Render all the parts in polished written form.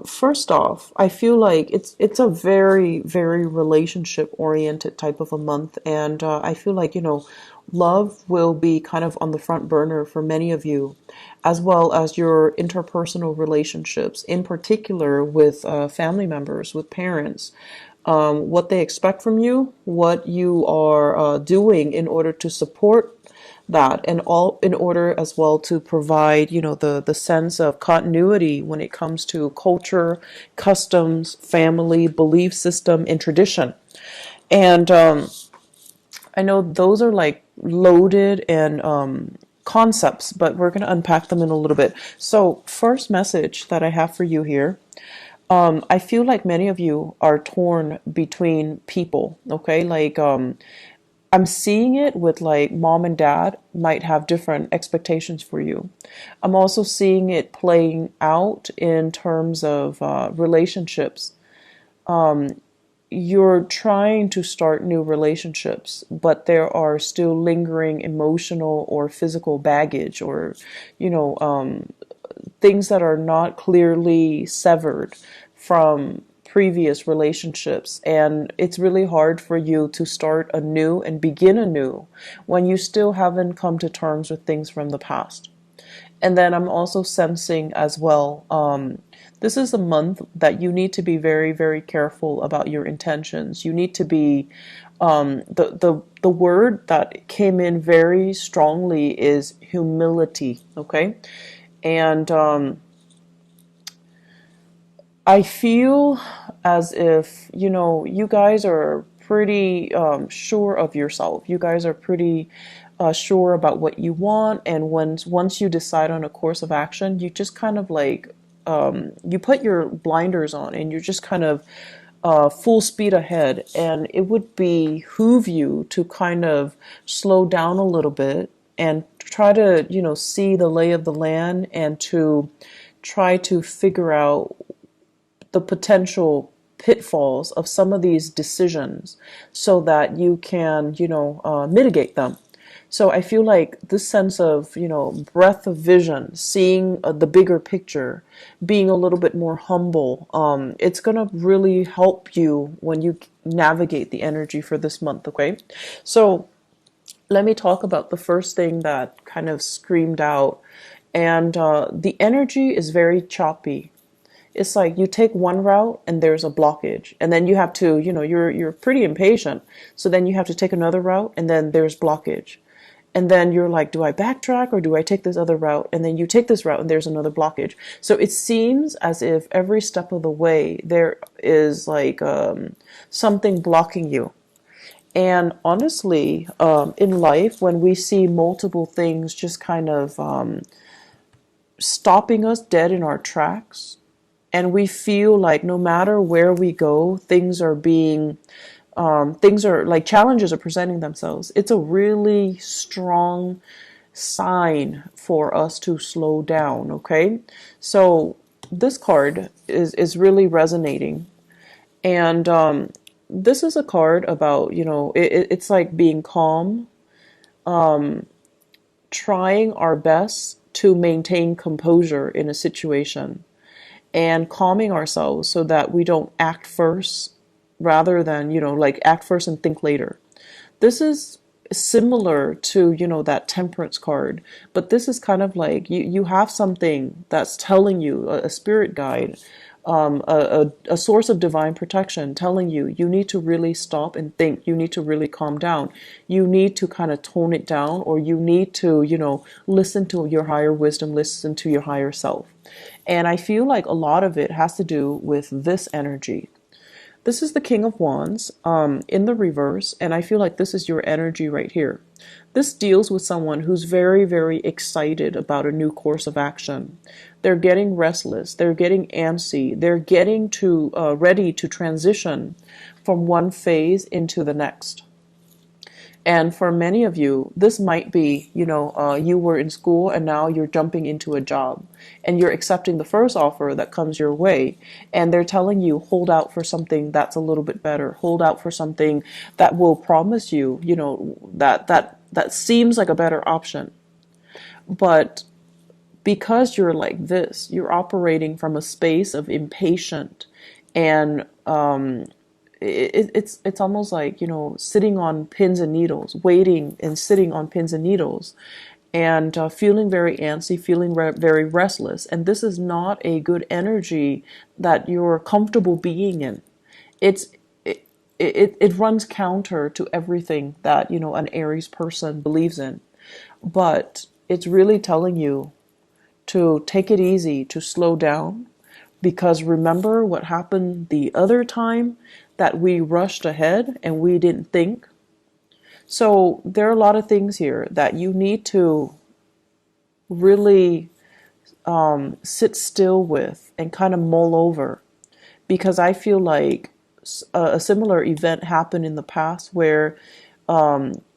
First off, I feel like it's a very, very relationship oriented type of a month, and I feel like, love will be kind of on the front burner for many of you, as well as your interpersonal relationships, in particular with family members, with parents, what they expect from you, what you are doing in order to support that, and all in order as well to provide, the sense of continuity when it comes to culture, customs, family, belief system, and tradition. And I know those are like loaded and concepts, but we're going to unpack them in a little bit. So, first message that I have for you here, I feel like many of you are torn between people, okay? Like, I'm seeing it with like mom and dad might have different expectations for you. I'm also seeing it playing out in terms of relationships. You're trying to start new relationships, but there are still lingering emotional or physical baggage, or, you know, um, things that are not clearly severed from previous relationships. And it's really hard for you to start anew and begin anew when you still haven't come to terms with things from the past. And then I'm also sensing as well, this is a month that you need to be very, very careful about your intentions. You need to be, the word that came in very strongly is humility, okay? And I feel as if, you guys are pretty sure of yourself. You guys are pretty sure about what you want. And once you decide on a course of action, you just kind of like, you put your blinders on and you're just kind of full speed ahead. And it would behoove you to kind of slow down a little bit and try to, see the lay of the land, and to try to figure out the potential pitfalls of some of these decisions so that you can, mitigate them. So I feel like this sense of, breadth of vision, seeing the bigger picture, being a little bit more humble, it's going to really help you when you navigate the energy for this month, okay? So let me talk about the first thing that kind of screamed out. And the energy is very choppy. It's like you take one route and there's a blockage, and then you have to, you're pretty impatient, so then you have to take another route and then there's blockage, and then you're like, do I backtrack or do I take this other route? And then you take this route and there's another blockage. So it seems as if every step of the way there is like something blocking you. And honestly, in life, when we see multiple things just kind of stopping us dead in our tracks, and we feel like no matter where we go, things are like challenges are presenting themselves. It's a really strong sign for us to slow down, okay? So this card is really resonating. And this is a card about, it's like being calm, trying our best to maintain composure in a situation, and calming ourselves so that we don't act first rather than, like act first and think later. This is similar to, that temperance card, but this is kind of like you have something that's telling you, a spirit guide, a source of divine protection telling you, you need to really stop and think. You need to really calm down. You need to kind of tone it down, or you need to, listen to your higher wisdom, listen to your higher self. And I feel like a lot of it has to do with this energy. This is the King of Wands in the reverse, and I feel like this is your energy right here. This deals with someone who's very, very excited about a new course of action. They're getting restless, they're getting antsy, they're getting to ready to transition from one phase into the next. And for many of you, this might be, you were in school and now you're jumping into a job, and you're accepting the first offer that comes your way. And they're telling you, hold out for something that's a little bit better. Hold out for something that will promise you, that seems like a better option. But because you're like this, you're operating from a space of impatient, and it's almost like, sitting on pins and needles, waiting and sitting on pins and needles, and feeling very antsy, feeling very restless. And this is not a good energy that you're comfortable being in. It's it runs counter to everything that, an Aries person believes in. But it's really telling you to take it easy, to slow down, because remember what happened the other time that we rushed ahead and we didn't think. So there are a lot of things here that you need to really sit still with and kind of mull over, because I feel like a similar event happened in the past where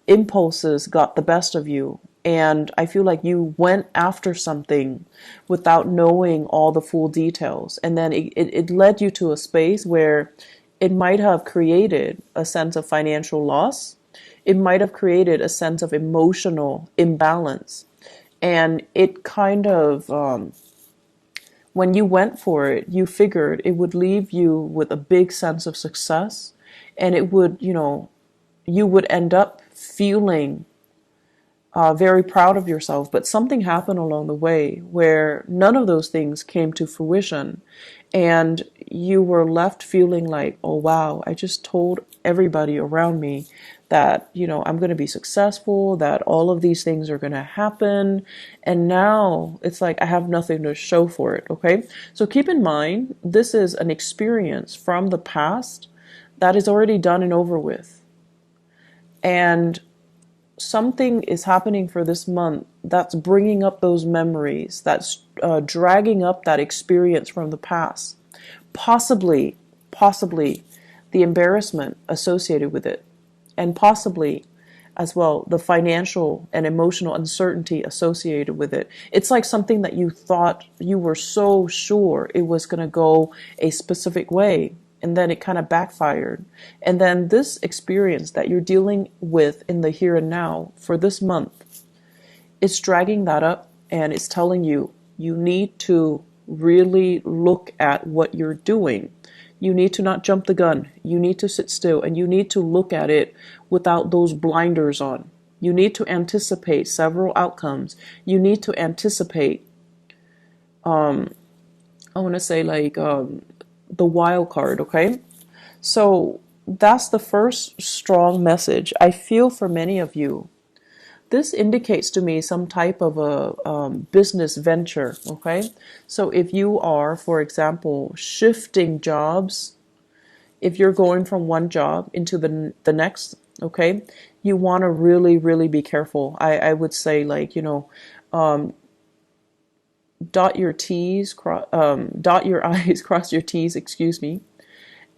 impulses got the best of you. And I feel like you went after something without knowing all the full details. And then it led you to a space where it might have created a sense of financial loss. It might have created a sense of emotional imbalance. And it kind of, when you went for it, you figured it would leave you with a big sense of success. And it would, you would end up feeling very proud of yourself. But something happened along the way where none of those things came to fruition. And you were left feeling like, oh, wow, I just told everybody around me that, I'm going to be successful, that all of these things are going to happen. And now it's like I have nothing to show for it. Okay. So keep in mind, this is an experience from the past that is already done and over with. And something is happening for this month that's bringing up those memories, that's dragging up that experience from the past. Possibly the embarrassment associated with it, and possibly as well the financial and emotional uncertainty associated with it. It's like something that you thought, you were so sure it was going to go a specific way, and then it kind of backfired. And then this experience that you're dealing with in the here and now for this month, it's dragging that up, and it's telling you, you need to really look at what you're doing. You need to not jump the gun. You need to sit still, and you need to look at it without those blinders on. You need to anticipate several outcomes. You need to anticipate, I want to say, like, the wild card, okay? So that's the first strong message I feel for many of you. This indicates to me some type of a business venture, okay? So if you are, for example, shifting jobs, if you're going from one job into the next, okay, you want to really, really be careful. I would say, like, dot your T's, dot your I's, cross your T's, excuse me.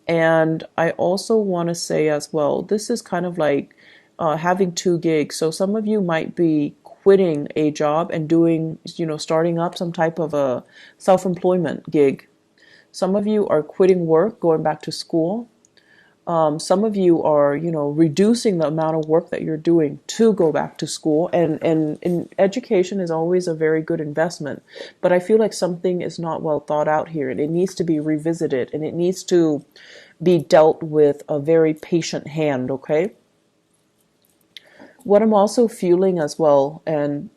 And I also want to say as well, this is kind of like having two gigs. So some of you might be quitting a job and doing, starting up some type of a self-employment gig. Some of you are quitting work, going back to school. Some of you are, reducing the amount of work that you're doing to go back to school. And education is always a very good investment. But I feel like something is not well thought out here, and it needs to be revisited, and it needs to be dealt with a very patient hand, okay? What I'm also feeling as well, and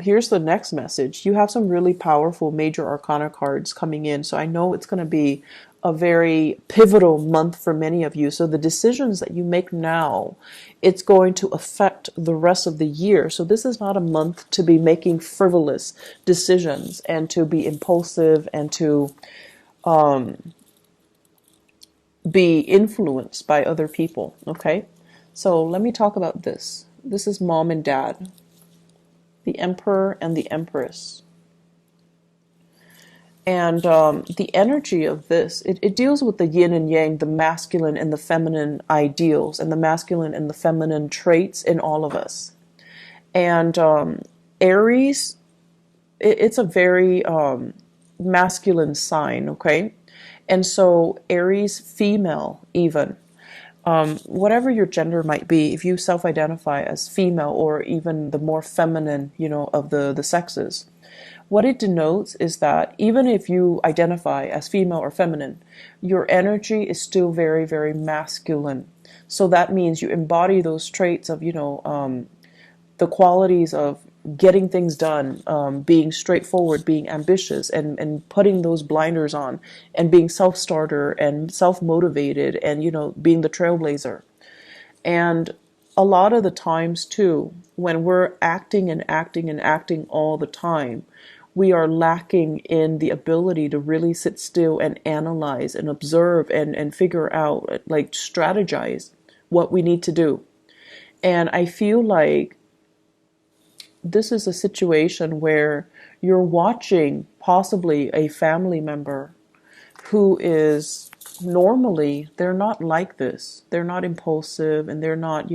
here's the next message. You have some really powerful major arcana cards coming in. So I know it's going to be a very pivotal month for many of you. So the decisions that you make now, it's going to affect the rest of the year. So this is not a month to be making frivolous decisions and to be impulsive and to be influenced by other people. Okay. So let me talk about this. This is mom and dad, the emperor and the empress. And the energy of this, it deals with the yin and yang, the masculine and the feminine ideals, and the masculine and the feminine traits in all of us. And Aries, it's a very masculine sign, okay? And so Aries female, even, whatever your gender might be, if you self-identify as female or even the more feminine, of the sexes, What it denotes is that even if you identify as female or feminine, your energy is still very, very masculine. So that means you embody those traits of, the qualities of getting things done, being straightforward, being ambitious, and putting those blinders on, and being self-starter and self-motivated, and, being the trailblazer. And a lot of the times, too, when we're acting and acting and acting all the time, we are lacking in the ability to really sit still and analyze and observe and figure out, like strategize what we need to do. And I feel like this is a situation where you're watching possibly a family member who is normally, they're not like this. They're not impulsive, and they're not,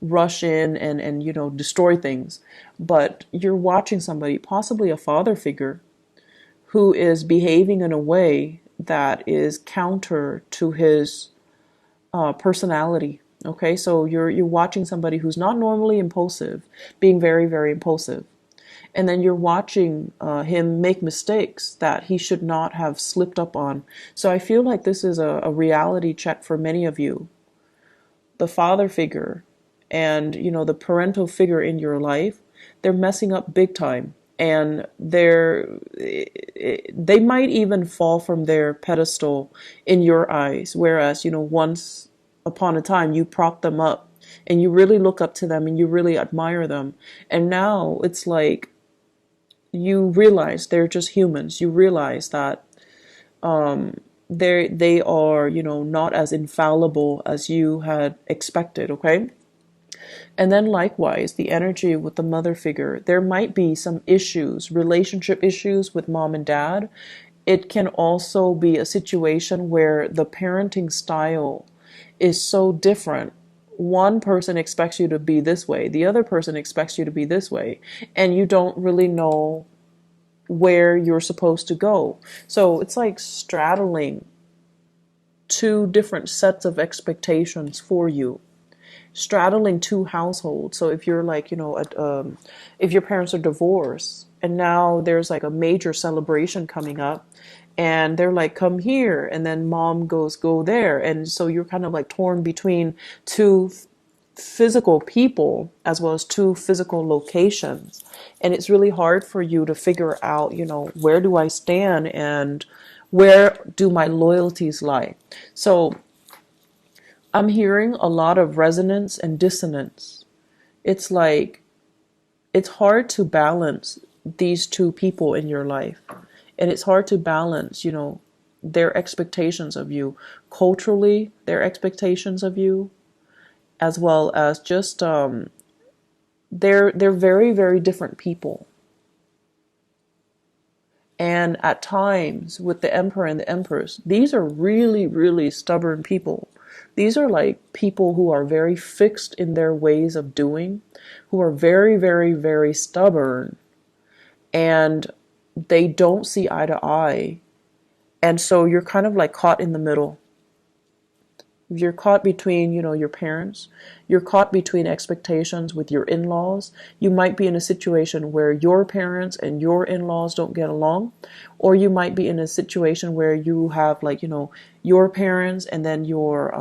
rush in and destroy things. But you're watching somebody, possibly a father figure, who is behaving in a way that is counter to his personality. Okay, so you're watching somebody who's not normally impulsive, being very, very impulsive. And then you're watching him make mistakes that he should not have slipped up on. So I feel like this is a reality check for many of you. The father figure and, the parental figure in your life, they're messing up big time. And they might even fall from their pedestal in your eyes. Whereas, once upon a time, you prop them up and you really look up to them and you really admire them. And now it's like, you realize they're just humans. You realize that they are, not as infallible as you had expected, okay? And then likewise, the energy with the mother figure, there might be some issues, relationship issues with mom and dad. It can also be a situation where the parenting style is so different. One person expects you to be this way, the other person expects you to be this way, and you don't really know where you're supposed to go. So it's like straddling two different sets of expectations for you, straddling two households. So if you're like, if your parents are divorced and now there's like a major celebration coming up, and they're like, come here, and then mom goes, go there, and so you're kind of like torn between two physical people as well as two physical locations, and it's really hard for you to figure out, where do I stand and where do my loyalties lie. So I'm hearing a lot of resonance and dissonance. It's like, it's hard to balance these two people in your life. And it's hard to balance, their expectations of you, culturally, their expectations of you, as well as just, they're very, very different people. And at times, with the emperor and the empress, these are really, really stubborn people. These are like people who are very fixed in their ways of doing, who are very, very, very stubborn, and they don't see eye to eye. And so you're kind of like caught in the middle. You're caught between, your parents. You're caught between expectations with your in-laws. You might be in a situation where your parents and your in-laws don't get along. Or you might be in a situation where you have like, your parents and then your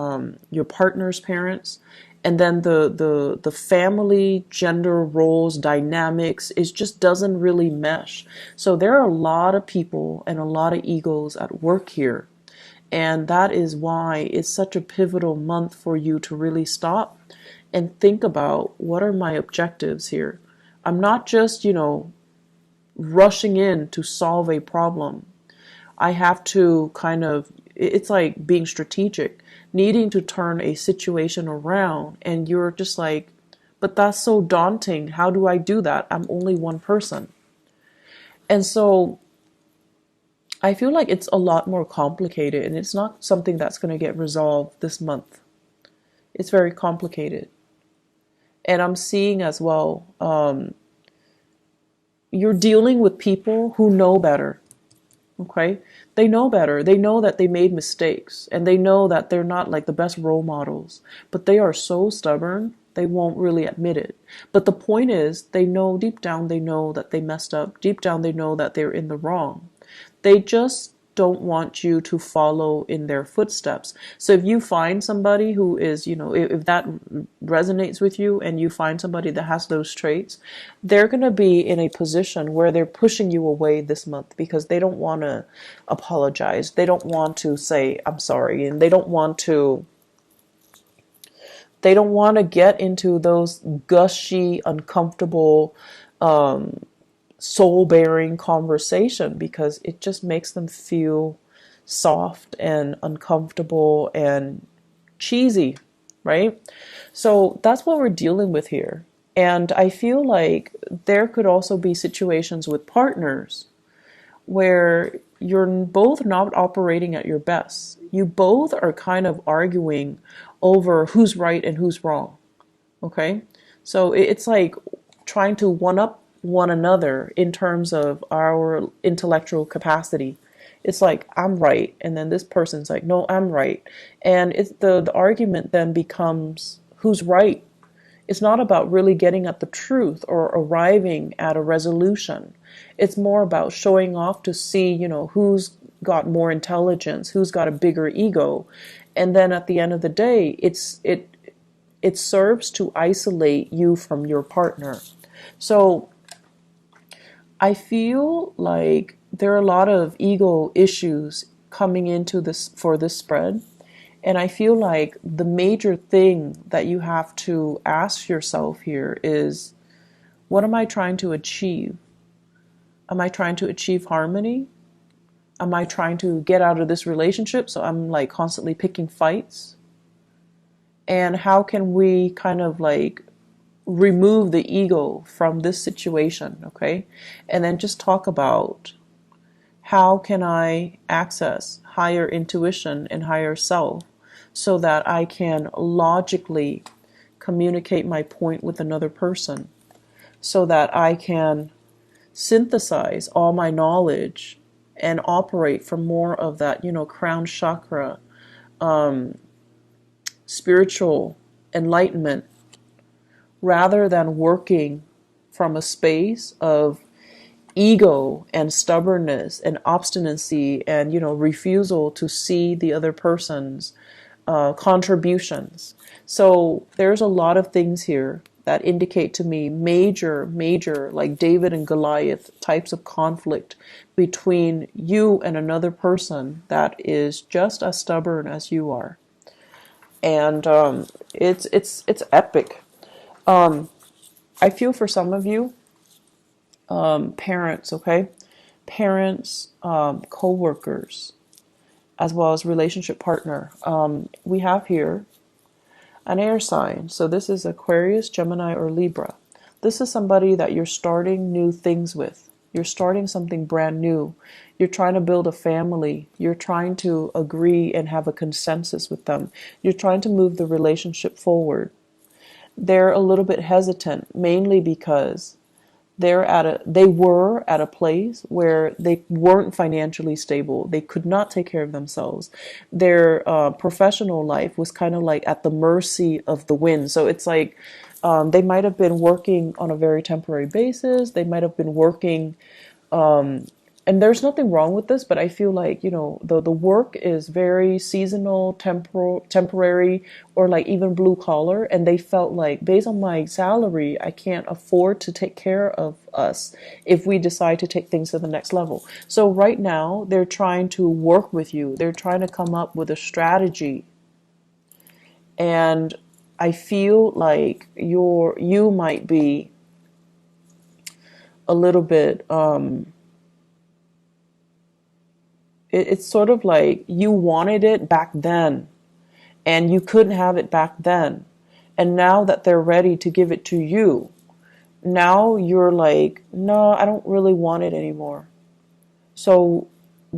partner's parents. And then the family gender roles dynamics, it just doesn't really mesh. So there are a lot of people and a lot of egos at work here. And that is why it's such a pivotal month for you to really stop and think about, what are my objectives here? I'm not just, rushing in to solve a problem. I have to kind of, it's like being strategic, needing to turn a situation around. And you're just like, but that's so daunting. How do I do that? I'm only one person. And so I feel like it's a lot more complicated, and it's not something that's going to get resolved this month. It's very complicated. And I'm seeing as well, you're dealing with people who know better. Okay? They know better. They know that they made mistakes, and they know that they're not like the best role models, but they are so stubborn They won't really admit it. But the point is, they know deep down, they know that they messed up. Deep down, they know that they're in the wrong. They just don't want you to follow in their footsteps. So if you find somebody who is, if that resonates with you and you find somebody that has those traits, they're going to be in a position where they're pushing you away this month because they don't want to apologize. They don't want to say, I'm sorry. And they don't want to get into those gushy, uncomfortable, soul-bearing conversation because it just makes them feel soft and uncomfortable and cheesy, right? So that's what we're dealing with here. And I feel like there could also be situations with partners where you're both not operating at your best. You both are kind of arguing over who's right and who's wrong. Okay? So it's like trying to one up one another in terms of our intellectual capacity. It's like, I'm right. And then this person's like, no, I'm right. And it's the argument then becomes who's right. It's not about really getting at the truth or arriving at a resolution. It's more about showing off to see, who's got more intelligence, who's got a bigger ego. And then at the end of the day, it serves to isolate you from your partner. So I feel like there are a lot of ego issues coming into this for this spread. And I feel like the major thing that you have to ask yourself here is, what am I trying to achieve? Am I trying to achieve harmony? Am I trying to get out of this relationship? So I'm like constantly picking fights. And how can we kind of like remove the ego from this situation, okay? And then just talk about how can I access higher intuition and higher self so that I can logically communicate my point with another person, so that I can synthesize all my knowledge and operate from more of that, crown chakra, spiritual enlightenment, rather than working from a space of ego and stubbornness and obstinacy and refusal to see the other person's contributions. So there's a lot of things here that indicate to me major like David and Goliath types of conflict between you and another person that is just as stubborn as you are. And it's epic. I feel for some of you, parents, okay? Parents, co-workers, as well as relationship partner. We have here an air sign. So this is Aquarius, Gemini, or Libra. This is somebody that you're starting new things with. You're starting something brand new. You're trying to build a family. You're trying to agree and have a consensus with them. You're trying to move the relationship forward. They're a little bit hesitant, mainly because they were at a place where they weren't financially stable. They could not take care of themselves. Their professional life was kind of like at the mercy of the wind. So it's like they might have been working on a very temporary basis. They might have been working and there's nothing wrong with this, but I feel like, the work is very seasonal, temporary, or like even blue collar. And they felt like, based on my salary, I can't afford to take care of us if we decide to take things to the next level. So right now, they're trying to work with you. They're trying to come up with a strategy. And I feel like you might be a little bit, it's sort of like you wanted it back then and you couldn't have it back then. And now that they're ready to give it to you, now you're like, no, I don't really want it anymore. So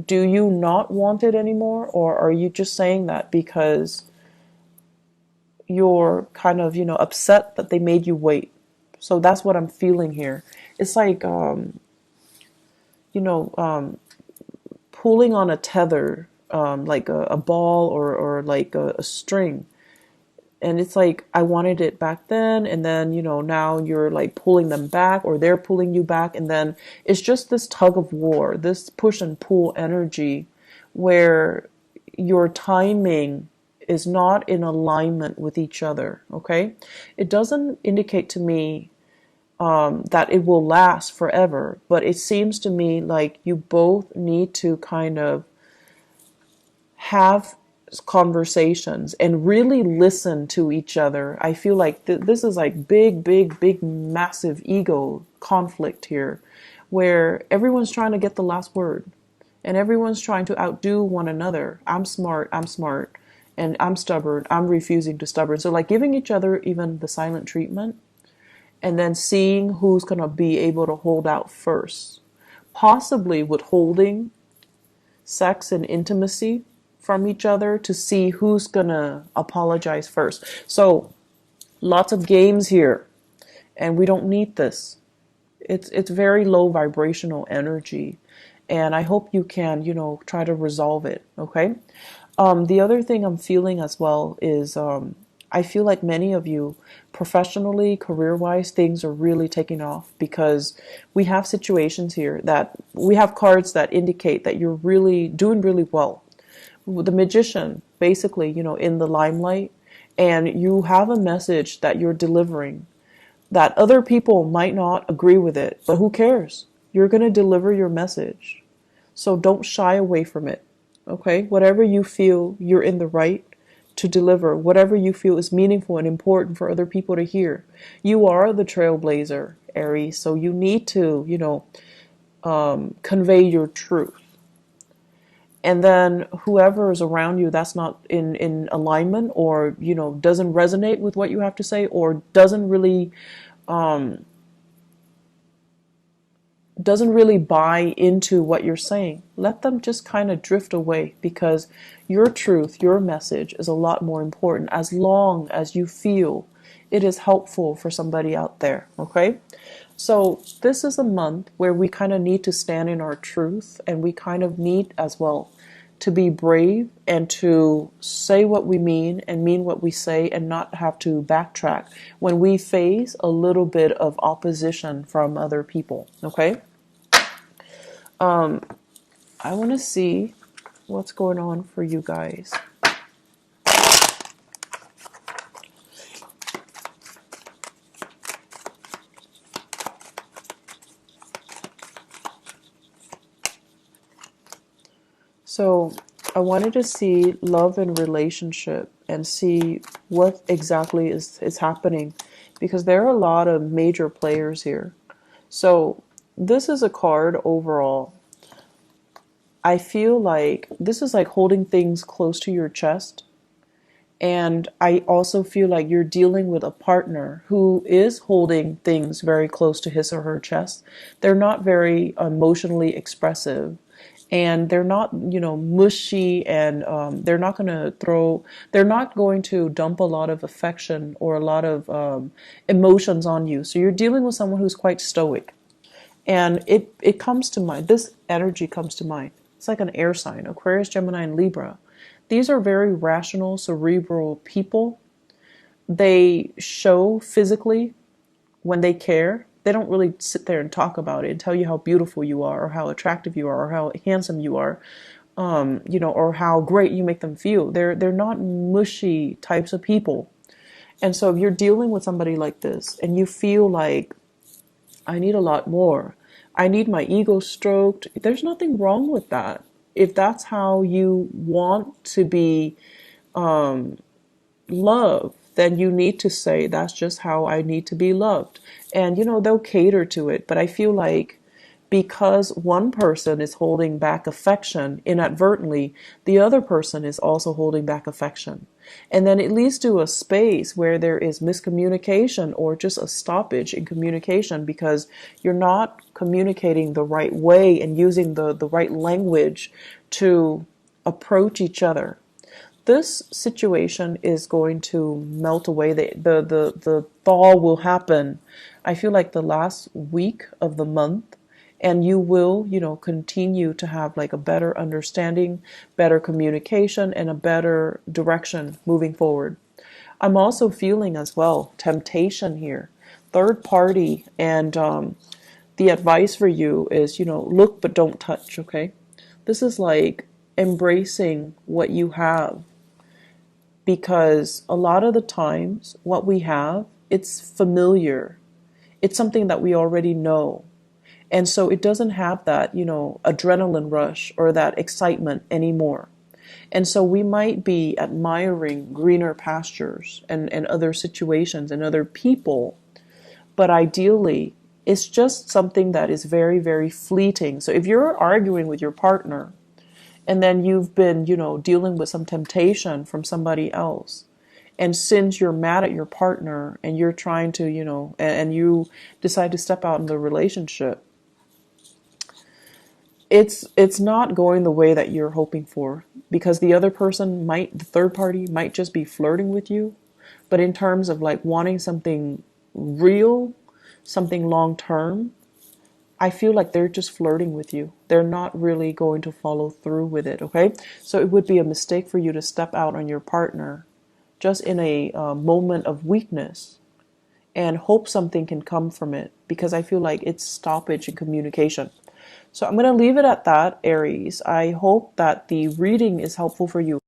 do you not want it anymore? Or are you just saying that because you're kind of, upset that they made you wait? So that's what I'm feeling here. It's like, you know, pulling on a tether, like a ball or like a string. And it's like, I wanted it back then, and then, now you're like pulling them back, or they're pulling you back. And then it's just this tug of war, this push and pull energy where your timing is not in alignment with each other. Okay. It doesn't indicate to me that it will last forever, but it seems to me like you both need to kind of have conversations and really listen to each other. I feel like this is like big, massive ego conflict here, where everyone's trying to get the last word and everyone's trying to outdo one another. I'm smart, and I'm stubborn, I'm refusing to stubborn. So like giving each other even the silent treatment, and then seeing who's going to be able to hold out first, possibly withholding sex and intimacy from each other to see who's gonna apologize first. So lots of games here, and we don't need this. It's very low vibrational energy, and I hope you can, try to resolve it. Okay. The other thing I'm feeling as well is I feel like many of you, professionally, career-wise, things are really taking off, because we have situations here that we have cards that indicate that you're really doing really well. The magician, basically, in the limelight, and you have a message that you're delivering that other people might not agree with it, but who cares? You're going to deliver your message. So don't shy away from it. Okay? Whatever you feel you're in the right to deliver, whatever you feel is meaningful and important for other people to hear. You are the trailblazer, Aries, so you need to, convey your truth. And then whoever is around you that's not in alignment, or doesn't resonate with what you have to say, or doesn't really buy into what you're saying, let them just kind of drift away, because your truth, your message is a lot more important, as long as you feel it is helpful for somebody out there. Okay. So this is a month where we kind of need to stand in our truth, and we kind of need as well to be brave and to say what we mean and mean what we say, and not have to backtrack when we face a little bit of opposition from other people. Okay. I want to see what's going on for you guys. So I wanted to see love and relationship and see what exactly is happening, because there are a lot of major players here. So this is a card overall. I feel like this is like holding things close to your chest. And I also feel like you're dealing with a partner who is holding things very close to his or her chest. They're not very emotionally expressive, and they're not, mushy, and they're not going to dump a lot of affection or a lot of emotions on you. So you're dealing with someone who's quite stoic. And it comes to mind, this energy comes to mind. It's like an air sign, Aquarius, Gemini, and Libra. These are very rational, cerebral people. They show physically when they care. They don't really sit there and talk about it and tell you how beautiful you are, or how attractive you are, or how handsome you are, or how great you make them feel. They're not mushy types of people. And so if you're dealing with somebody like this and you feel like, I need a lot more, I need my ego stroked, there's nothing wrong with that. If that's how you want to be loved, then you need to say, that's just how I need to be loved. And, they'll cater to it. But I feel like because one person is holding back affection inadvertently, the other person is also holding back affection. And then it leads to a space where there is miscommunication, or just a stoppage in communication, because you're not communicating the right way and using the right language to approach each other. This situation is going to melt away. The thaw will happen, I feel like, the last week of the month. And you will, continue to have like a better understanding, better communication, and a better direction moving forward. I'm also feeling as well temptation here, third party, and the advice for you is, look but don't touch, okay? This is like embracing what you have, because a lot of the times what we have, it's familiar. It's something that we already know. And so it doesn't have that, adrenaline rush or that excitement anymore. And so we might be admiring greener pastures and other situations and other people, but ideally, it's just something that is very, very fleeting. So if you're arguing with your partner and then you've been, dealing with some temptation from somebody else, and since you're mad at your partner and you're trying to, and you decide to step out in the relationship, it's not going the way that you're hoping for, because the third party might just be flirting with you. But in terms of like wanting something real, something long term, I feel like they're just flirting with you. They're not really going to follow through with it, okay? So it would be a mistake for you to step out on your partner just in a moment of weakness and hope something can come from it, because I feel like it's stoppage in communication. So I'm going to leave it at that, Aries. I hope that the reading is helpful for you.